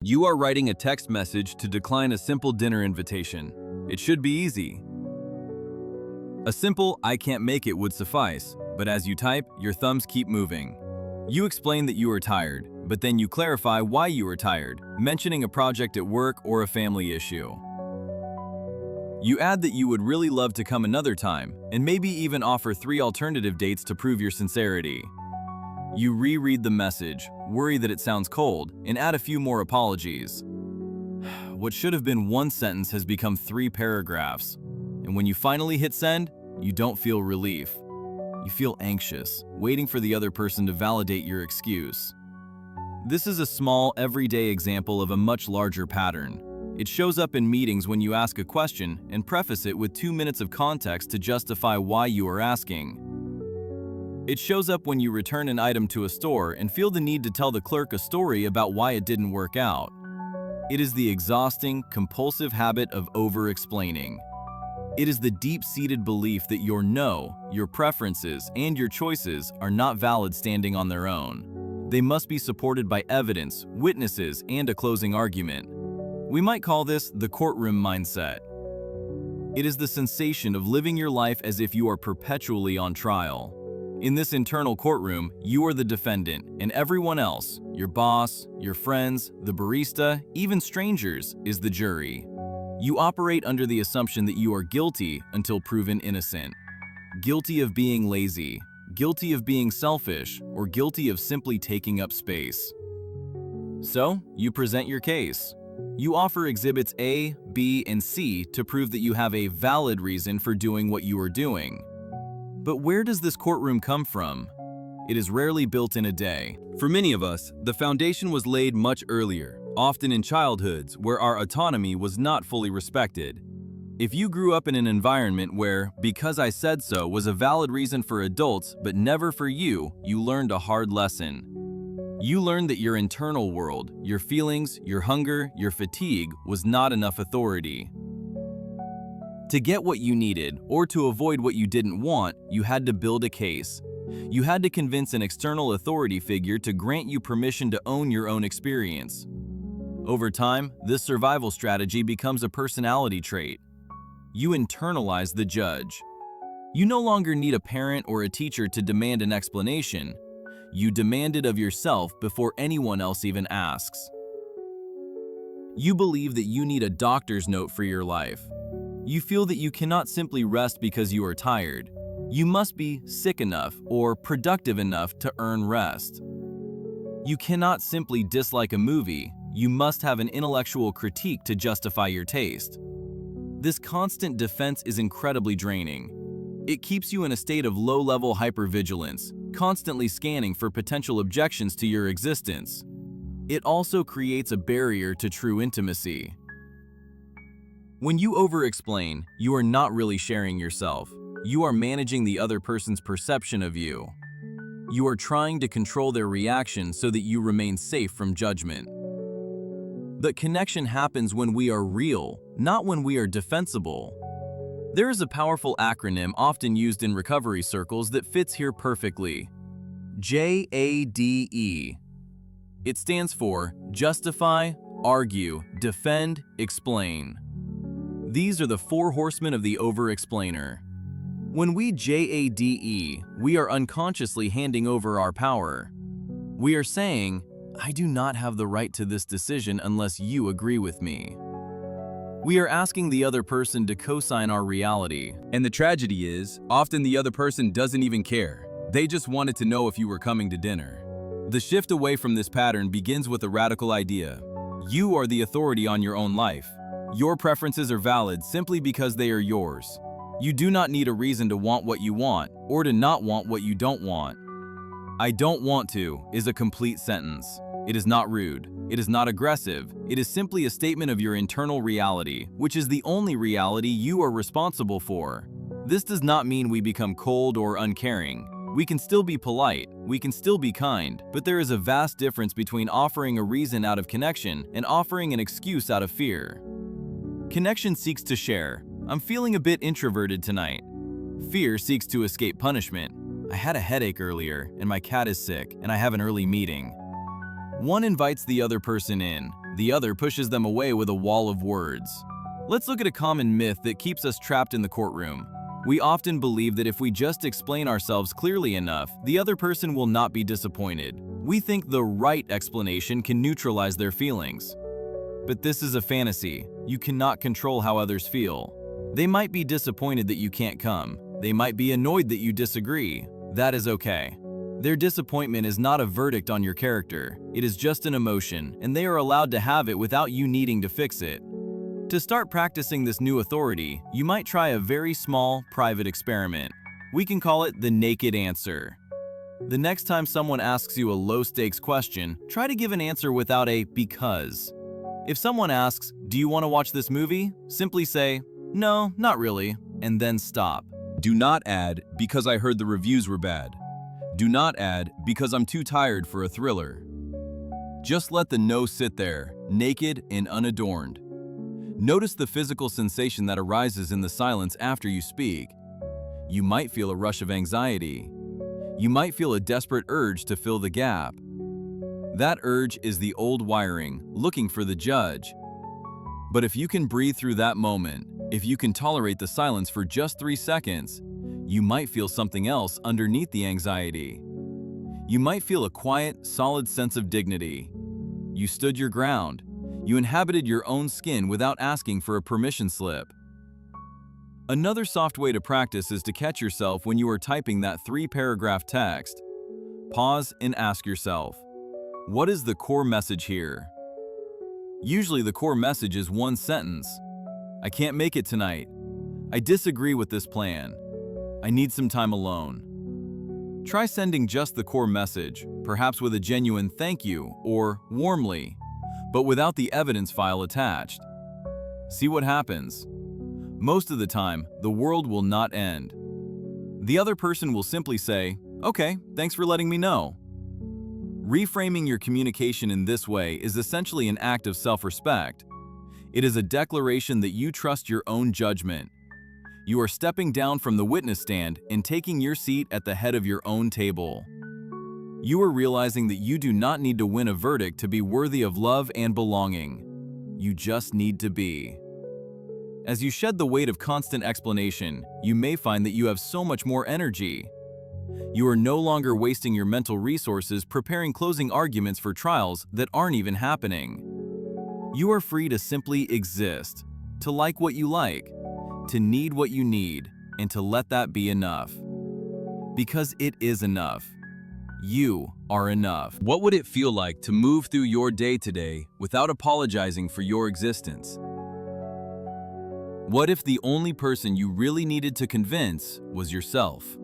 You are writing a text message to decline a simple dinner invitation. It should be easy. A simple "I can't make it" would suffice, but as you type, your thumbs keep moving. You explain that you are tired, but then you clarify why you are tired, mentioning a project at work or a family issue. You add that you would really love to come another time, and maybe even offer 3 alternative dates to prove your sincerity. You reread the message, worry that it sounds cold, and add a few more apologies. What should have been 1 sentence has become 3 paragraphs. And when you finally hit send, you don't feel relief. You feel anxious, waiting for the other person to validate your excuse. This is a small, everyday example of a much larger pattern. It shows up in meetings when you ask a question and preface it with 2 minutes of context to justify why you are asking. It shows up when you return an item to a store and feel the need to tell the clerk a story about why it didn't work out. It is the exhausting, compulsive habit of over-explaining. It is the deep-seated belief that your no, your preferences, and your choices are not valid standing on their own. They must be supported by evidence, witnesses, and a closing argument. We might call this the courtroom mindset. It is the sensation of living your life as if you are perpetually on trial. In this internal courtroom, you are the defendant, and everyone else, your boss, your friends, the barista, even strangers, is the jury. You operate under the assumption that you are guilty until proven innocent. Guilty of being lazy, guilty of being selfish, or guilty of simply taking up space. So, you present your case. You offer exhibits A, B, and C to prove that you have a valid reason for doing what you are doing. But where does this courtroom come from? It is rarely built in a day. For many of us, the foundation was laid much earlier, often in childhoods where our autonomy was not fully respected. If you grew up in an environment where "because I said so" was a valid reason for adults but never for you, you learned a hard lesson. You learned that your internal world, your feelings, your hunger, your fatigue was not enough authority. To get what you needed, or to avoid what you didn't want, you had to build a case. You had to convince an external authority figure to grant you permission to own your own experience. Over time, this survival strategy becomes a personality trait. You internalize the judge. You no longer need a parent or a teacher to demand an explanation. You demand it of yourself before anyone else even asks. You believe that you need a doctor's note for your life. You feel that you cannot simply rest because you are tired. You must be sick enough or productive enough to earn rest. You cannot simply dislike a movie. You must have an intellectual critique to justify your taste. This constant defense is incredibly draining. It keeps you in a state of low-level hypervigilance, constantly scanning for potential objections to your existence. It also creates a barrier to true intimacy. When you over-explain, you are not really sharing yourself. You are managing the other person's perception of you. You are trying to control their reaction so that you remain safe from judgment. But connection happens when we are real, not when we are defensible. There is a powerful acronym often used in recovery circles that fits here perfectly. JADE. It stands for justify, argue, defend, explain. These are the 4 horsemen of the over-explainer. When we JADE, we are unconsciously handing over our power. We are saying, "I do not have the right to this decision unless you agree with me." We are asking the other person to co-sign our reality. And the tragedy is, often the other person doesn't even care. They just wanted to know if you were coming to dinner. The shift away from this pattern begins with a radical idea. You are the authority on your own life. Your preferences are valid simply because they are yours. You do not need a reason to want what you want or to not want what you don't want. "I don't want to" is a complete sentence. It is not rude. It is not aggressive. It is simply a statement of your internal reality, which is the only reality you are responsible for. This does not mean we become cold or uncaring. We can still be polite, we can still be kind, but there is a vast difference between offering a reason out of connection and offering an excuse out of fear. Connection seeks to share. "I'm feeling a bit introverted tonight." Fear seeks to escape punishment. "I had a headache earlier, and my cat is sick, and I have an early meeting." One invites the other person in, The other pushes them away with a wall of words. Let's look at a common myth that keeps us trapped in the courtroom. We often believe that if we just explain ourselves clearly enough, the other person will not be disappointed. We think the right explanation can neutralize their feelings. But this is a fantasy. You cannot control how others feel. They might be disappointed that you can't come. They might be annoyed that you disagree. That is okay. Their disappointment is not a verdict on your character. It is just an emotion, and they are allowed to have it without you needing to fix it. To start practicing this new authority, you might try a very small, private experiment. We can call it the naked answer. The next time someone asks you a low-stakes question, try to give an answer without a because. If someone asks, "Do you want to watch this movie?" simply say, "No, not really," and then stop. Do not add, because I heard the reviews were bad. Do not add, because I'm too tired for a thriller. Just let the no sit there, naked and unadorned. Notice the physical sensation that arises in the silence after you speak. You might feel a rush of anxiety. You might feel a desperate urge to fill the gap. That urge is the old wiring, looking for the judge. But if you can breathe through that moment, if you can tolerate the silence for just 3 seconds, you might feel something else underneath the anxiety. You might feel a quiet, solid sense of dignity. You stood your ground. You inhabited your own skin without asking for a permission slip. Another soft way to practice is to catch yourself when you are typing that 3-paragraph text. Pause and ask yourself, what is the core message here? Usually the core message is one sentence. I can't make it tonight. I disagree with this plan. I need some time alone. Try sending just the core message, perhaps with a genuine thank you or warmly, but without the evidence file attached. See what happens. Most of the time, the world will not end. The other person will simply say, "Okay, thanks for letting me know." Reframing your communication in this way is essentially an act of self-respect. It is a declaration that you trust your own judgment. You are stepping down from the witness stand and taking your seat at the head of your own table. You are realizing that you do not need to win a verdict to be worthy of love and belonging. You just need to be. As you shed the weight of constant explanation, you may find that you have so much more energy. You are no longer wasting your mental resources preparing closing arguments for trials that aren't even happening. You are free to simply exist, to like what you like, to need what you need, and to let that be enough. Because it is enough. You are enough. What would it feel like to move through your day today without apologizing for your existence? What if the only person you really needed to convince was yourself?